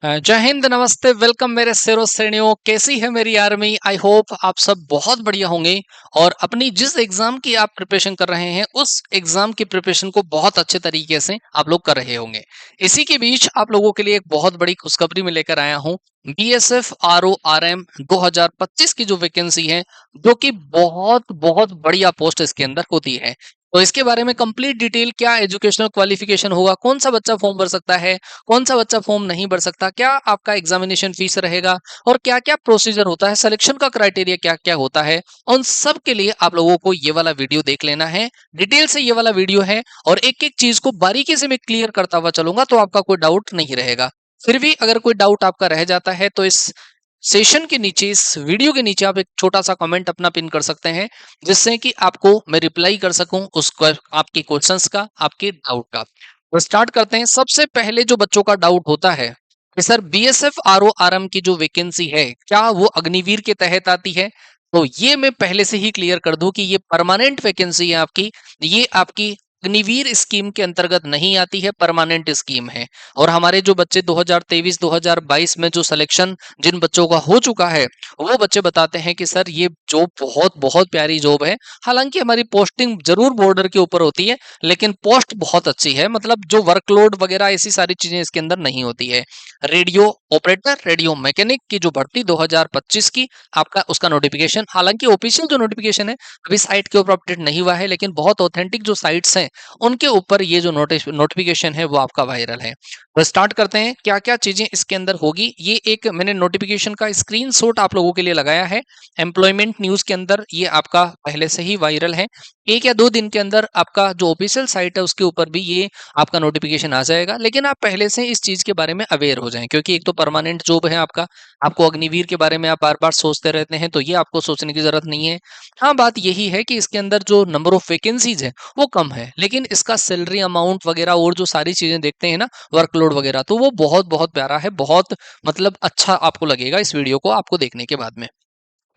जय हिंद, नमस्ते, वेलकम मेरे शेरों श्रेणियों। कैसी है मेरी आर्मी? आई होप आप सब बहुत बढ़िया होंगे और अपनी जिस एग्जाम की आप प्रिपरेशन कर रहे हैं उस एग्जाम की प्रिपरेशन को बहुत अच्छे तरीके से आप लोग कर रहे होंगे। इसी के बीच आप लोगों के लिए एक बहुत बड़ी खुशखबरी में लेकर आया हूँ। बीएसएफ आरओ आरएम 2025 की जो वैकेंसी है, जो कि बहुत बहुत बढ़िया पोस्ट इसके अंदर होती है। तो इसके बारे में कंप्लीट डिटेल, क्या एजुकेशनल क्वालिफिकेशन होगा, कौन सा बच्चा फॉर्म भर सकता है, कौन सा बच्चा फॉर्म नहीं भर सकता, क्या आपका एग्जामिनेशन फीस रहेगा और क्या-क्या प्रोसीजर होता है, सिलेक्शन का क्राइटेरिया क्या-क्या होता है, उन सब के लिए आप लोगों को ये वाला वीडियो देख लेना है। डिटेल से ये वाला वीडियो है और एक-एक चीज को बारीकी से मैं क्लियर करता हुआ चलूंगा तो आपका कोई डाउट नहीं रहेगा। फिर भी अगर कोई डाउट आपका रह जाता है तो इस सेशन के नीचे, इस वीडियो के नीचे आप एक छोटा सा कमेंट अपना पिन कर सकते हैं, जिससे कि आपको मैं रिप्लाई कर सकूं उस आपके क्वेश्चंस का, आपके डाउट का। तो स्टार्ट करते हैं। सबसे पहले जो बच्चों का डाउट होता है कि सर बीएसएफ आरओ आरएम की जो वैकेंसी है क्या वो अग्निवीर के तहत आती है? तो ये मैं पहले से ही क्लियर कर दूं कि ये परमानेंट वैकेंसी है आपकी। ये आपकी अग्निवीर स्कीम के अंतर्गत नहीं आती है, परमानेंट स्कीम है। और हमारे जो बच्चे 2023-2022 में जो सिलेक्शन जिन बच्चों का हो चुका है, वो बच्चे बताते हैं कि सर ये जॉब बहुत बहुत प्यारी जॉब है। हालांकि हमारी पोस्टिंग जरूर बॉर्डर के ऊपर होती है, लेकिन पोस्ट बहुत अच्छी है। मतलब जो वर्कलोड वगैरह ऐसी सारी चीजें इसके अंदर नहीं होती है। रेडियो ऑपरेटर, रेडियो मैकेनिक की जो भर्ती 2025 की, आपका उसका नोटिफिकेशन, हालांकि ऑफिशियल जो नोटिफिकेशन है अभी साइट के ऊपर अपडेट नहीं हुआ है, लेकिन बहुत ऑथेंटिक जो साइट्स हैं उनके ऊपर ये जो नोटिफिकेशन है वो आपका वायरल है। तो स्टार्ट करते हैं, क्या क्या चीजें इसके अंदर होगी। ये एक मैंने नोटिफिकेशन का स्क्रीनशॉट आप लोगों के लिए लगाया है। एम्प्लॉयमेंट न्यूज के अंदर ये आपका पहले से ही वायरल है। 1 या 2 दिन के अंदर आपका जो ऑफिशियल साइट है उसके ऊपर भी ये आपका नोटिफिकेशन आ जाएगा। लेकिन आप पहले से इस चीज के बारे में अवेयर हो जाएं, क्योंकि एक तो परमानेंट जॉब है आपका। आपको अग्निवीर के बारे में आप बार बार सोचते रहते हैं, तो ये आपको सोचने की जरूरत नहीं है। हाँ, बात यही है कि इसके अंदर जो नंबर ऑफ वैकेंसीज है वो कम है, लेकिन इसका सैलरी अमाउंट वगैरह और जो सारी चीजें देखते हैं ना, वर्कलोड वगैरह, तो वो बहुत बहुत प्यारा है। बहुत मतलब अच्छा आपको लगेगा इस वीडियो को आपको देखने के बाद में।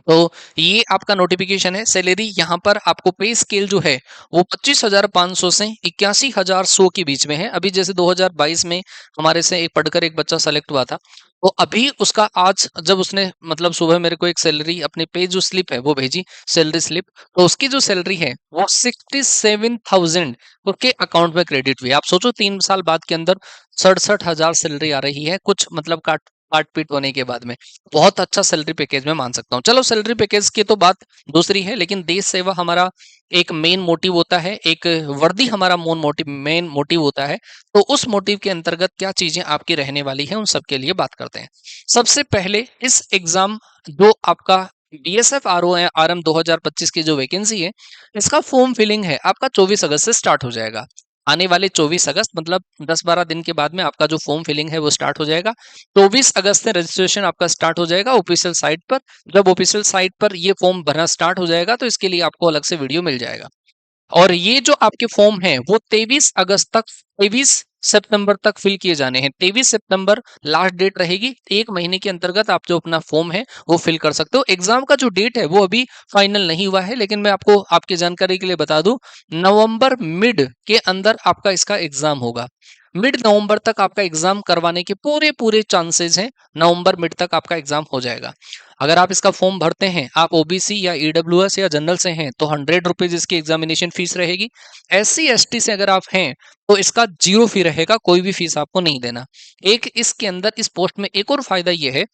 तो ये आपका नोटिफिकेशन है। सैलरी यहाँ पर आपको पे स्केल जो है वो 25,500 से 81,100 के बीच में है। अभी जैसे 2022 में हमारे से एक पढ़कर एक बच्चा सेलेक्ट हुआ था, तो अभी उसका आज जब उसने मतलब सुबह मेरे को एक सैलरी अपने पे जो स्लिप है वो भेजी, सैलरी स्लिप, तो उसकी जो सैलरी है वो 67,000 उसके अकाउंट में क्रेडिट हुई। आप सोचो 3 साल बाद के अंदर 67,000 सैलरी आ रही है, कुछ मतलब काट काट पीट होने के बाद में। बहुत अच्छा सैलरी पैकेज मैं मान सकता हूँ। चलो सैलरी पैकेज की तो बात दूसरी है, लेकिन देश सेवा हमारा एक मेन मोटिव होता है, एक वर्दी हमारा मेन मोटिव होता है। तो उस मोटिव के अंतर्गत क्या चीजें आपकी रहने वाली है, उन सब के लिए बात करते हैं। सबसे पहले इस एग्जाम जो आपका बीएसएफ आरओ आरएम 2025 की जो वैकेंसी है, इसका फॉर्म फिलिंग है आपका 24 अगस्त से स्टार्ट हो जाएगा। आने वाले 24 अगस्त मतलब 10-12 दिन के बाद में आपका जो फॉर्म फिलिंग है वो स्टार्ट हो जाएगा। 24 अगस्त से रजिस्ट्रेशन आपका स्टार्ट हो जाएगा ऑफिशियल साइट पर। जब ऑफिशियल साइट पर ये फॉर्म भरना स्टार्ट हो जाएगा तो इसके लिए आपको अलग से वीडियो मिल जाएगा। और ये जो आपके फॉर्म हैं वो 23 सितंबर तक फिल किए जाने हैं। 23 सितंबर लास्ट डेट रहेगी। 1 महीने के अंतर्गत आप जो अपना फॉर्म है वो फिल कर सकते हो। एग्जाम का जो डेट है वो अभी फाइनल नहीं हुआ है, लेकिन मैं आपको आपकी जानकारी के लिए बता दूं, नवंबर मिड के अंदर आपका इसका एग्जाम होगा। मिड नवंबर तक आपका एग्जाम करवाने के पूरे पूरे चांसेस हैं। नवंबर मिड तक आपका एग्जाम हो जाएगा। अगर आप इसका फॉर्म भरते हैं, आप ओबीसी या ईडब्ल्यूएस या जनरल से हैं, तो 100 रुपीज इसकी एग्जामिनेशन फीस रहेगी। एससी एसटी से अगर आप हैं तो इसका 0 फी रहेगा, कोई भी फीस आपको नहीं देना। एक इसके अंदर इस पोस्ट में एक और फायदा यह है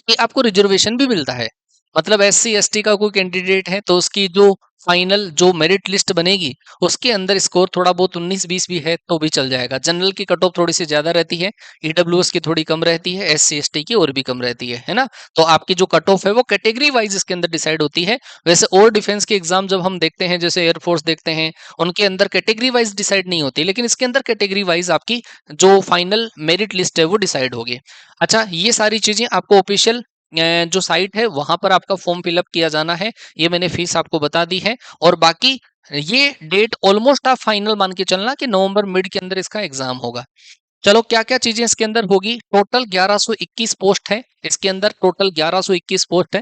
कि आपको रिजर्वेशन भी मिलता है। मतलब एससी एसटी का कोई कैंडिडेट है तो उसकी जो फाइनल जो मेरिट लिस्ट बनेगी उसके अंदर स्कोर थोड़ा बहुत 19-20 भी है तो भी चल जाएगा। जनरल की कट ऑफ थोड़ी सी ज्यादा रहती है, ईडब्ल्यूएस की थोड़ी कम रहती है, एससी एसटी की और भी कम रहती है ना। तो आपकी जो कट ऑफ है वो कैटेगरी वाइज इसके अंदर डिसाइड होती है। वैसे और डिफेंस के एग्जाम जब हम देखते हैं, जैसे एयरफोर्स देखते हैं, उनके अंदर कैटेगरी वाइज डिसाइड नहीं होती, लेकिन इसके अंदर कैटेगरी वाइज आपकी जो फाइनल मेरिट लिस्ट है वो डिसाइड होगी। अच्छा, ये सारी चीजें आपको ऑफिशियल जो साइट है वहां पर आपका फॉर्म फिलअप किया जाना है। ये मैंने फीस आपको बता दी है। और बाकी ये डेट ऑलमोस्ट आप फाइनल मान के चलना कि नवंबर मिड के अंदर इसका एग्जाम होगा। चलो, क्या क्या चीजें इसके अंदर होगी। टोटल 1121 पोस्ट है इसके अंदर, टोटल 1121 पोस्ट है।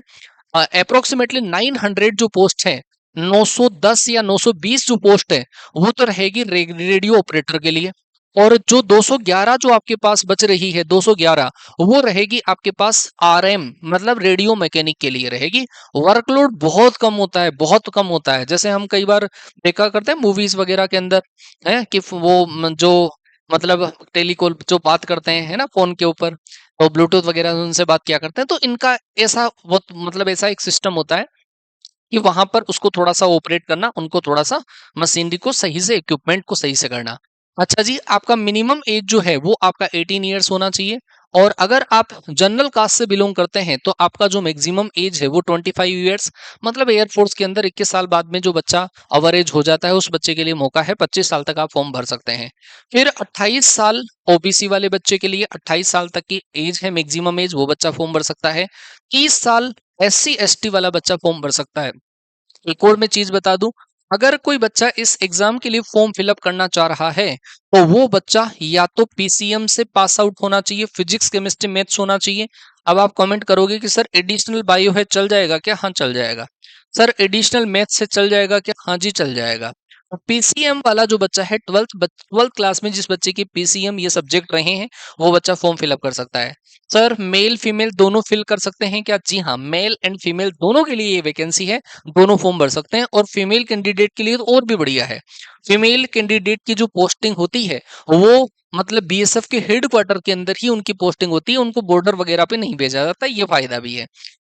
अप्रोक्सीमेटली 900 जो पोस्ट है, 910 या 920 जो पोस्ट है वो तो रहेगी रेडियो ऑपरेटर के लिए। और जो 211 जो आपके पास बच रही है 211 वो रहेगी आपके पास आरएम मतलब रेडियो मैकेनिक के लिए रहेगी। वर्कलोड बहुत कम होता है, बहुत कम होता है। जैसे हम कई बार देखा करते हैं मूवीज वगैरह के अंदर है कि जो मतलब टेलीकॉल जो बात करते हैं है ना फोन के ऊपर, तो ब्लूटूथ वगैरह उनसे बात किया करते हैं, तो इनका ऐसा वो मतलब ऐसा एक सिस्टम होता है कि वहां पर उसको थोड़ा सा ऑपरेट करना, उनको थोड़ा सा मशीनरी को सही से इक्विपमेंट को सही से करना। अच्छा जी, आपका मिनिमम एज जो है वो आपका 18 ईयर्स होना चाहिए। और अगर आप जनरल कास्ट से बिलोंग करते हैं तो आपका जो मैक्सिमम एज है वो 25 ईयर्स, मतलब एयरफोर्स के अंदर 21 साल बाद में जो बच्चा अवर एज हो जाता है उस बच्चे के लिए मौका है, 25 साल तक आप फॉर्म भर सकते हैं। फिर 28 साल ओबीसी वाले बच्चे के लिए 28 साल तक की एज है मैक्सिमम एज, वो बच्चा फॉर्म भर सकता है। 30 साल एससी एसटी वाला बच्चा फॉर्म भर सकता है। एक और मैं चीज बता दूं, अगर कोई बच्चा इस एग्जाम के लिए फॉर्म फिलअप करना चाह रहा है तो वो बच्चा या तो पीसीएम से पास आउट होना चाहिए, फिजिक्स केमिस्ट्री मैथ्स होना चाहिए। अब आप कमेंट करोगे कि सर एडिशनल बायो है चल जाएगा क्या? हाँ चल जाएगा। सर एडिशनल मैथ्स से चल जाएगा क्या? हाँ जी चल जाएगा। पीसीएम वाला जो बच्चा है ट्वेल्थ क्लास में जिस बच्चे की पीसीएम ये सब्जेक्ट रहे हैं वो बच्चा फॉर्म फिलअप कर सकता है। सर मेल फीमेल दोनों फिल कर सकते हैं क्या? जी हाँ, मेल एंड फीमेल दोनों के लिए ये वैकेंसी है, दोनों फॉर्म भर सकते हैं। और फीमेल कैंडिडेट के लिए तो और भी बढ़िया है। फीमेल कैंडिडेट की जो पोस्टिंग होती है वो मतलब बीएसएफ के हेड क्वार्टर के अंदर ही उनकी पोस्टिंग होती है, उनको बॉर्डर वगैरह पे नहीं भेजा जाता, ये फायदा भी है।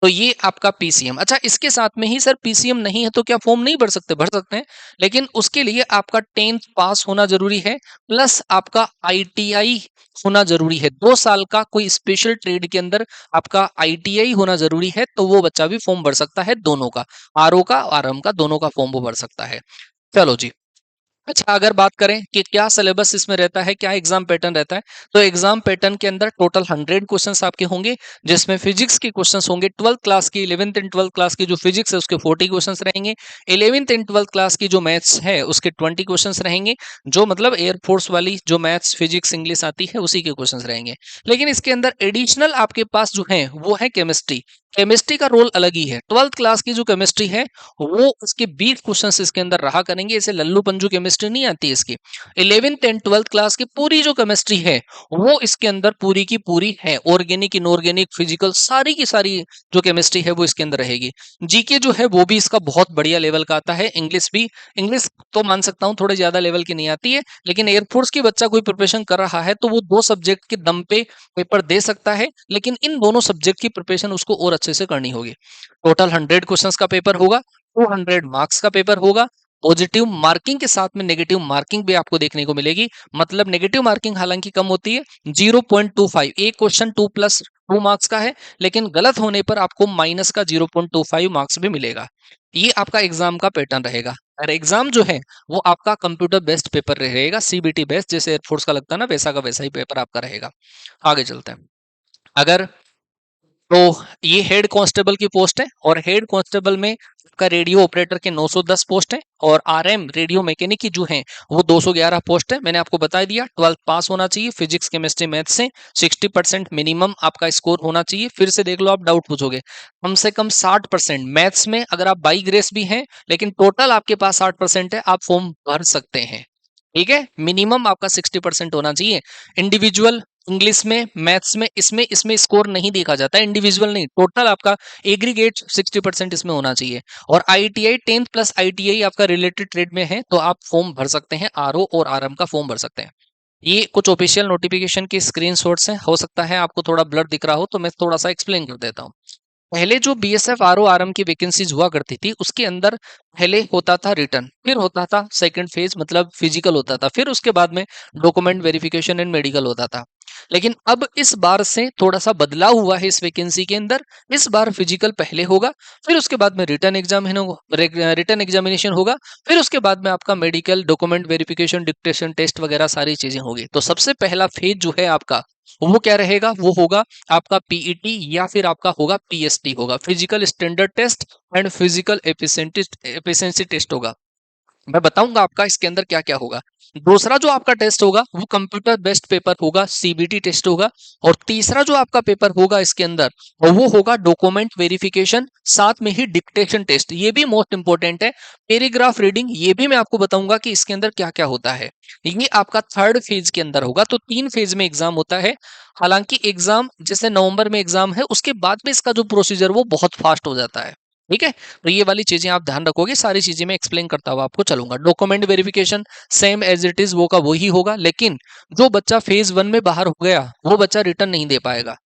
तो ये आपका पीसीएम। अच्छा, इसके साथ में ही सर पीसीएम नहीं है तो क्या फॉर्म नहीं भर सकते? भर सकते हैं, लेकिन उसके लिए आपका 10th पास होना जरूरी है, प्लस आपका आईटीआई होना जरूरी है। 2 साल का कोई स्पेशल ट्रेड के अंदर आपका आईटीआई होना जरूरी है, तो वो बच्चा भी फॉर्म भर सकता है, दोनों का, आरओ का आरएम का, दोनों का फॉर्म वो भर सकता है। चलो जी। अच्छा, अगर बात करें कि क्या सिलेबस इसमें रहता है, क्या एग्जाम पैटर्न रहता है, तो एग्जाम पैटर्न के अंदर टोटल 100 क्वेश्चंस आपके होंगे, जिसमें फिजिक्स के क्वेश्चंस होंगे 12th क्लास की, 11th एंड 12th क्लास की जो फिजिक्स है उसके 40 क्वेश्चंस रहेंगे। 11th एंड 12th क्लास की जो मैथ्स है उसके 20 क्वेश्चंस रहेंगे, जो मतलब एयरफोर्स वाली जो मैथ्स फिजिक्स इंग्लिश आती है उसी के क्वेश्चंस रहेंगे। लेकिन इसके अंदर एडिशनल आपके पास जो है वो है केमिस्ट्री। केमिस्ट्री का रोल अलग ही है। 12th क्लास की जो केमिस्ट्री है वो उसके 20 क्वेश्चंस इसके अंदर रहा करेंगे, इसे लल्लू पंजू केमिस्ट्री नहीं आती इसकी। 11th एंड 12th क्लास की पूरी जो केमिस्ट्री है वो इसके अंदर पूरी की पूरी है, ऑर्गेनिक इनऑर्गेनिक फिजिकल सारी की सारी जो केमिस्ट्री है वो इसके अंदर रहेगी। जीके जो है वो भी इसका बहुत बढ़िया लेवल का आता है, इंग्लिश भी। इंग्लिश तो मान सकता हूँ थोड़े ज्यादा लेवल की नहीं आती है, लेकिन एयरफोर्स की बच्चा कोई प्रिपरेशन कर रहा है तो वो 2 सब्जेक्ट के दम पे पेपर दे सकता है, लेकिन इन दोनों सब्जेक्ट की प्रिपरेशन उसको और अच्छे से करनी होगी। टोटल 100 क्वेश्चंस का पेपर होगा, 200 मार्क्स का पेपर होगा। पॉजिटिव मार्किंग के साथ में नेगेटिव मार्किंग भी आपको देखने को मिलेगी। मतलब नेगेटिव मार्किंग हालांकि कम होती है, 0.25, एक क्वेश्चन 2+2 मार्क्स का है, लेकिन गलत होने पर आपको माइनस का 0.25 मार्क्स भी मिलेगा। ये आपका एग्जाम का पैटर्न रहेगा। और एग्जाम जो है वो आपका कंप्यूटर बेस्ड पेपर रहेगा, सीबीटी बेस्ड, जैसे एयरफोर्स का लगता है ना वैसा का वैसा ही पेपर आपका रहेगा। आगे चलते हैं। अगर तो ये हेड कांस्टेबल की पोस्ट है, और हेड कांस्टेबल में का रेडियो ऑपरेटर के 910 पोस्ट है, और आरएम रेडियो मैकेनिक की जो है वो 211 पोस्ट है। मैंने आपको बता दिया 12th पास होना चाहिए फिजिक्स केमिस्ट्री मैथ से, 60% मिनिमम आपका स्कोर होना चाहिए। फिर से देख लो, आप डाउट पूछोगे, कम से कम 60% मैथ्स में, अगर आप बाई ग्रेस भी हैं लेकिन टोटल आपके पास 60% है, आप फॉर्म भर सकते हैं। ठीक है, मिनिमम आपका 60% होना चाहिए। इंडिविजुअल इंग्लिश में मैथ्स में इसमें इसमें स्कोर नहीं देखा जाता है, इंडिविजुअल नहीं, टोटल आपका एग्रीगेट 60% इसमें होना चाहिए। और आईटीआई 10th प्लस आईटीआई आपका रिलेटेड ट्रेड में है तो आप फॉर्म भर सकते हैं, आरओ और आरएम का फॉर्म भर सकते हैं। ये कुछ ऑफिशियल नोटिफिकेशन की स्क्रीनशॉट्स हैं, हो सकता है आपको थोड़ा ब्लर दिख रहा हो तो मैं थोड़ा सा एक्सप्लेन कर देता हूँ। पहले जो बीएसएफ आरओ आरएम की वैकेंसीज हुआ करती थी उसके अंदर पहले होता था रिटर्न, फिर होता था सेकंड फेज मतलब फिजिकल होता था, फिर उसके बाद में डॉक्यूमेंट वेरिफिकेशन एंड मेडिकल होता था। लेकिन अब इस बार से थोड़ा सा बदलाव हुआ है इस वैकेंसी के अंदर। इस बार फिजिकल पहले होगा, फिर उसके बाद में रिटर्न एग्जामिनेशन होगा, फिर उसके बाद में आपका medical document verification dictation test वगैरह सारी चीजें होगी। तो सबसे पहला फेज जो है आपका वो क्या रहेगा, वो होगा आपका पीईटी या फिर आपका होगा पीएसटी, होगा physical standard test and physical efficiency test होगा। मैं बताऊंगा आपका इसके अंदर क्या क्या होगा। दूसरा जो आपका टेस्ट होगा वो कंप्यूटर बेस्ड पेपर होगा, सीबीटी टेस्ट होगा। और तीसरा जो आपका पेपर होगा इसके अंदर वो होगा डॉक्यूमेंट वेरिफिकेशन, साथ में ही डिक्टेशन टेस्ट, ये भी मोस्ट इंपॉर्टेंट है। पैराग्राफ रीडिंग, ये भी मैं आपको बताऊंगा कि इसके अंदर क्या क्या होता है। ये आपका थर्ड फेज के अंदर होगा। तो 3 फेज में एग्जाम होता है। हालांकि एग्जाम जैसे नवंबर में एग्जाम है, उसके बाद में इसका जो प्रोसीजर वो बहुत फास्ट हो जाता है। ठीक है, तो ये वाली चीजें आप ध्यान रखोगे, सारी चीजें मैं एक्सप्लेन करता हुआ आपको चलूंगा। Document verification same as it is वो का वही होगा, लेकिन जो बच्चा फेज 1 में बाहर हो गया वो बच्चा रिटर्न नहीं दे पाएगा।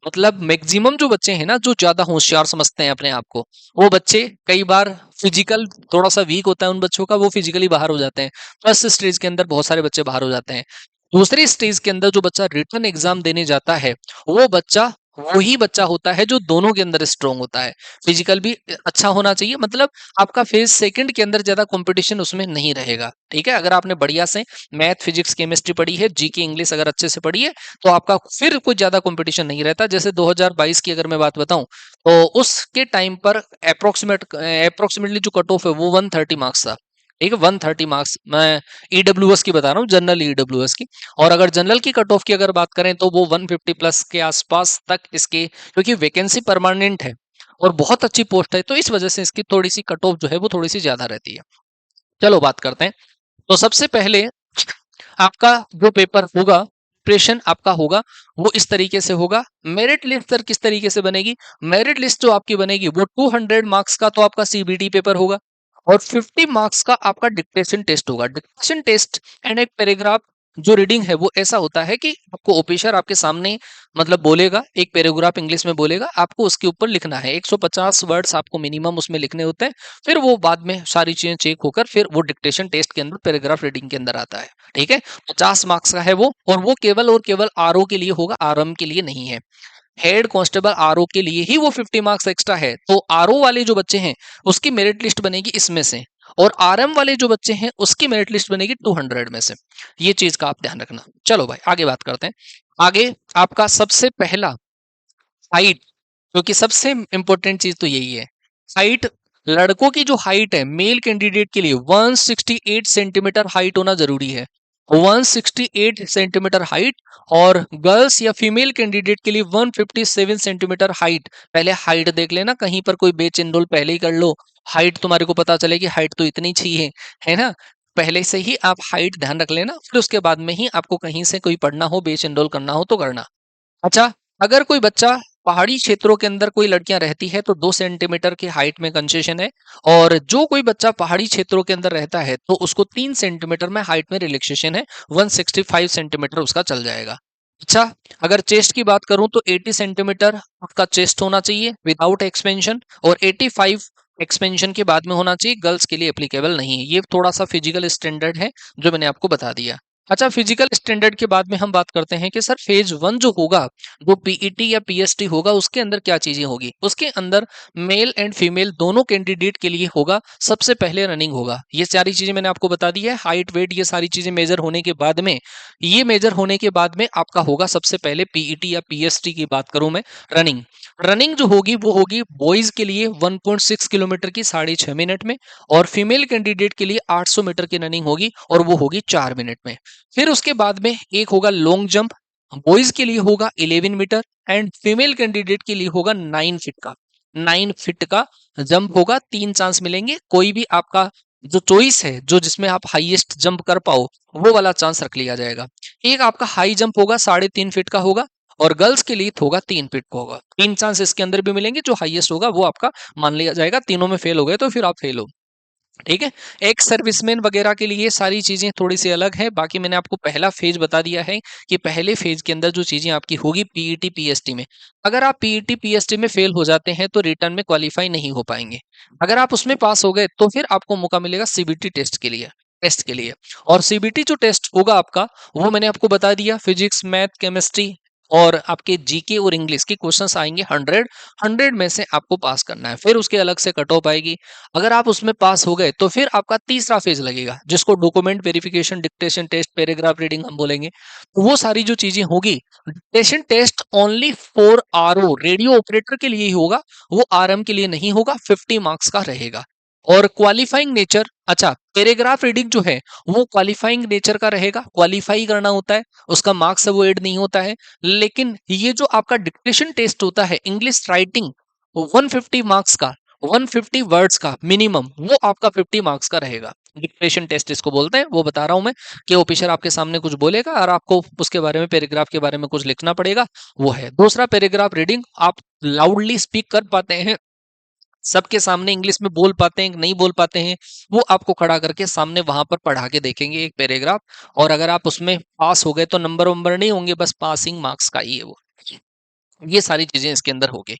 मतलब मैक्सिमम जो बच्चे हैं ना, जो ज्यादा होशियार समझते हैं अपने आप को, वो बच्चे कई बार फिजिकल थोड़ा सा वीक होता है उन बच्चों का, वो फिजिकली बाहर हो जाते हैं। फर्स्ट स्टेज के अंदर बहुत सारे बच्चे बाहर हो जाते हैं। दूसरी स्टेज के अंदर जो बच्चा रिटर्न एग्जाम देने जाता है, वो बच्चा वही बच्चा होता है जो दोनों के अंदर स्ट्रांग होता है। फिजिकल भी अच्छा होना चाहिए, मतलब आपका फेज सेकंड के अंदर ज्यादा कंपटीशन उसमें नहीं रहेगा। ठीक है, अगर आपने बढ़िया से मैथ फिजिक्स केमिस्ट्री पढ़ी है, जीके इंग्लिश अगर अच्छे से पढ़ी है, तो आपका फिर कोई ज्यादा कंपटीशन नहीं रहता। जैसे 2022 की अगर मैं बात बताऊं, तो उसके टाइम पर अप्रोक्सीमेटली जो कट ऑफ है वो 130 मार्क्स था। ठीक है, 130 मार्क्स, मैं ईडब्ल्यूएस की बता रहा हूँ, जनरल ईडब्ल्यूएस की। और अगर जनरल की कट ऑफ की अगर बात करें तो वो 150 प्लस के आसपास तक इसके, क्योंकि वैकेंसी परमानेंट है और बहुत अच्छी पोस्ट है, तो इस वजह से इसकी थोड़ी सी कट ऑफ जो है वो थोड़ी सी ज्यादा रहती है। चलो बात करते हैं। तो सबसे पहले आपका जो पेपर होगा, प्रिपरेशन आपका होगा, वो इस तरीके से होगा। मेरिट लिस्ट सर किस तरीके से बनेगी? मेरिट लिस्ट जो आपकी बनेगी वो 200 मार्क्स का तो आपका सीबीटी पेपर होगा, और 50 मार्क्स का आपका डिक्टेशन टेस्ट होगा। डिक्टेशन टेस्ट एंड एक पैराग्राफ जो रीडिंग है वो ऐसा होता है कि आपको ऑफिसर आपके सामने मतलब बोलेगा, एक पैराग्राफ इंग्लिश में बोलेगा, आपको उसके ऊपर लिखना है। 150 वर्ड्स आपको मिनिमम उसमें लिखने होते हैं। फिर वो बाद में सारी चीजें चेक होकर फिर वो डिक्टेशन टेस्ट के अंदर पैराग्राफ रीडिंग के अंदर आता है। ठीक है, 50 मार्क्स का है वो, और वो केवल और केवल आरओ के लिए होगा, आरएम के लिए नहीं है। हेड कांस्टेबल आरओ के लिए ही वो 50 मार्क्स एक्स्ट्रा है। तो आरओ वाले जो बच्चे हैं उसकी मेरिट लिस्ट बनेगी इसमें से, और आरएम वाले जो बच्चे हैं उसकी मेरिट लिस्ट बनेगी 200 में से। ये चीज का आप ध्यान रखना। चलो भाई आगे बात करते हैं। आगे आपका सबसे पहला हाइट, क्योंकि सबसे इंपॉर्टेंट चीज तो यही है, हाइट। लड़कों की जो हाइट है मेल कैंडिडेट के लिए 168 सेंटीमीटर हाइट होना जरूरी है, 168 सेंटीमीटर हाइट। और गर्ल्स या फीमेल कैंडिडेट के लिए 157 सेंटीमीटर हाइट। पहले हाइट देख लेना, कहीं पर कोई बेच एनरोल पहले ही कर लो, हाइट तुम्हारे को पता चले कि हाइट तो इतनी चाहिए, है ना। पहले से ही आप हाइट ध्यान रख लेना, फिर उसके बाद में ही आपको कहीं से कोई पढ़ना हो, बेच एनरोल करना हो तो करना। अच्छा, अगर कोई बच्चा पहाड़ी क्षेत्रों के अंदर कोई लड़कियां रहती है तो 2 सेंटीमीटर की हाइट में कंसेशन है, और जो कोई बच्चा पहाड़ी क्षेत्रों के अंदर रहता है तो उसको 3 सेंटीमीटर में हाइट में रिलैक्सेशन है, 165 सेंटीमीटर उसका चल जाएगा। अच्छा, अगर चेस्ट की बात करूं तो 80 सेंटीमीटर आपका चेस्ट होना चाहिए विदाउट एक्सपेंशन, और 85 एक्सपेंशन के बाद में होना चाहिए। गर्ल्स के लिए एप्लीकेबल नहीं है, ये थोड़ा सा फिजिकल स्टैंडर्ड है जो मैंने आपको बता दिया। अच्छा, फिजिकल स्टैंडर्ड के बाद में हम बात करते हैं कि सर फेज 1 जो होगा, वो पीईटी या पीएसटी होगा, उसके अंदर क्या चीजें होगी? उसके अंदर मेल एंड फीमेल दोनों कैंडिडेट के लिए होगा। सबसे पहले रनिंग होगा, ये सारी चीजें मैंने आपको बता दी है। हाइट वेट ये सारी चीजें मेजर होने के बाद में, ये मेजर होने के बाद में आपका होगा सबसे पहले पीईटी या पीएसटी की बात करूं मैं, रनिंग। रनिंग जो होगी वो होगी बॉयज के लिए 1.6 किलोमीटर की 6.5 मिनट में, और फीमेल कैंडिडेट के लिए 800 मीटर की रनिंग होगी, और वो होगी 4 मिनट में। फिर उसके बाद में एक होगा लॉन्ग जंप, बॉयज के लिए होगा 11 मीटर, एंड फीमेल कैंडिडेट के लिए होगा 9 फीट का, 9 फीट का जंप होगा। 3 चांस मिलेंगे, कोई भी आपका जो चॉइस है, जो जिसमें आप हाईएस्ट जंप कर पाओ, वो वाला चांस रख लिया जाएगा। एक आपका हाई जंप होगा 3.5 फीट का होगा, और गर्ल्स के लिए होगा 3 फीट का होगा। 3 चांस इसके अंदर भी मिलेंगे, जो हाईएस्ट होगा वो आपका मान लिया जाएगा। तीनों में फेल हो गए तो फिर आप फेल हो। ठीक है, एक सर्विसमैन वगैरह के लिए सारी चीजें थोड़ी सी अलग है। बाकी मैंने आपको पहला फेज बता दिया है कि पहले फेज के अंदर जो चीजें आपकी होगी पीईटी पीएसटी में, अगर आप पीईटी पीएसटी में फेल हो जाते हैं तो रिटर्न में क्वालिफाई नहीं हो पाएंगे। अगर आप उसमें पास हो गए तो फिर आपको मौका मिलेगा सीबीटी टेस्ट के लिए। और सीबीटी जो टेस्ट होगा आपका, वो मैंने आपको बता दिया, फिजिक्स मैथ केमिस्ट्री और आपके जीके और इंग्लिश के क्वेश्चंस आएंगे 100 में से आपको पास करना है। फिर उसके अलग से कट ऑफ आएगी। अगर आप उसमें पास हो गए तो फिर आपका तीसरा फेज लगेगा, जिसको document verification, dictation test, paragraph reading हम बोलेंगे। तो वो सारी जो चीजें होगी, dictation test only for RO radio operator के लिए ही होगा, वो आरएम के लिए नहीं होगा, 50 मार्क्स का रहेगा। और क्वालिफाइंग नेचर, अच्छा पैराग्राफ रीडिंग जो है वो क्वालिफाइंग नेचर का रहेगा, क्वालिफाई करना होता है, उसका मार्क्स वो ऐड नहीं होता है। लेकिन ये जो आपका डिक्टेशन टेस्ट होता है इंग्लिश राइटिंग, 150 मार्क्स का, 150 वर्ड्स का मिनिमम, वो आपका 50 मार्क्स का रहेगा। डिक्टेशन टेस्ट इसको बोलते हैं, वो बता रहा हूं मैं कि ऑफिसर आपके सामने कुछ बोलेगा और आपको उसके बारे में, पैराग्राफ के बारे में कुछ लिखना पड़ेगा, वो है। दूसरा पैराग्राफ रीडिंग, आप लाउडली स्पीक कर पाते हैं, सबके सामने इंग्लिश में बोल पाते हैं कि नहीं बोल पाते हैं, वो आपको खड़ा करके सामने वहां पर पढ़ा के देखेंगे एक पैराग्राफ। और अगर आप उसमें पास हो गए तो नंबर वंबर नहीं होंगे, बस पासिंग मार्क्स का ही है वो। ये सारी चीजें इसके अंदर हो गई।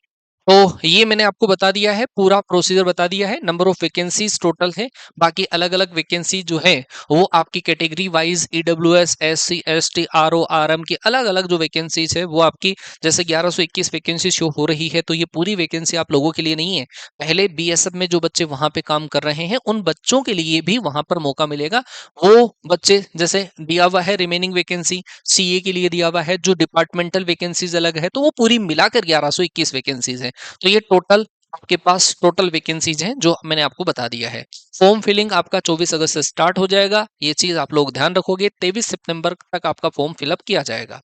तो ये मैंने आपको बता दिया है, पूरा प्रोसीजर बता दिया है। नंबर ऑफ वैकेंसीज टोटल है, बाकी अलग अलग वैकेंसी जो है वो आपकी category wise, EWS, SC, ST, RO, RM की अलग अलग जो वैकेंसीज है वो आपकी, जैसे 1121 वैकेंसी शो हो रही है, तो ये पूरी वैकेंसी आप लोगों के लिए नहीं है। पहले बीएसएफ में जो बच्चे वहां पे काम कर रहे हैं उन बच्चों के लिए भी वहां पर मौका मिलेगा। वो बच्चे, जैसे दिया हुआ है रिमेनिंग वैकेंसी सीए के लिए दिया हुआ है, जो डिपार्टमेंटल वैकेंसीज अलग है, तो वो पूरी मिलाकर 1121 वैकेंसीज है। तो ये टोटल आपके पास टोटल वैकेंसीज हैं जो मैंने आपको बता दिया है। फॉर्म फिलिंग आपका 24 अगस्त से स्टार्ट हो जाएगा, ये चीज आप लोग ध्यान रखोगे। 23 सितंबर तक आपका फॉर्म फिलअप किया जाएगा।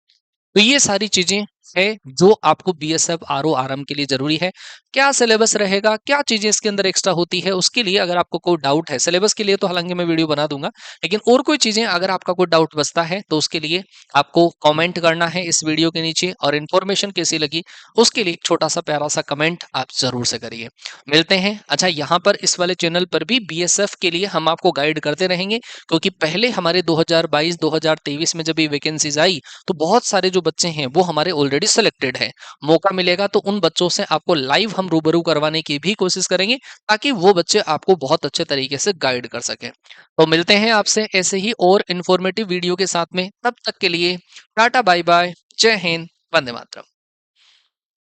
तो ये सारी चीजें है जो आपको बीएसएफ आरओ आरएम के लिए जरूरी है। क्या सिलेबस रहेगा, क्या चीजें इसके अंदर एक्स्ट्रा होती है, उसके लिए अगर आपको कोई डाउट है, सिलेबस के लिए तो हालांकि मैं वीडियो बना दूंगा, लेकिन और कोई चीजें अगर आपका कोई डाउट बचता है तो उसके लिए आपको कमेंट करना है इस वीडियो के नीचे, और इन्फॉर्मेशन कैसी लगी उसके लिए एक छोटा सा प्यारा सा कमेंट आप जरूर से करिए। मिलते हैं। अच्छा, यहाँ पर इस वाले चैनल पर भी बीएसएफ के लिए हम आपको गाइड करते रहेंगे, क्योंकि पहले हमारे 2022-2023 में जब ये वैकेंसीज आई तो बहुत सारे जो बच्चे हैं वो हमारे ऑलरेडी सिलेक्टेड हैं। मौका मिलेगा तो उन बच्चों से आपको लाइव हम रूबरू करवाने की भी कोशिश करेंगे, ताकि वो बच्चे आपको बहुत अच्छे तरीके से गाइड कर सकें। तो मिलते हैं आपसे ऐसे ही और इन्फॉर्मेटिव वीडियो के साथ में, तब तक के लिए टाटा बाय बाय, जय हिंद, वंदे मातरम।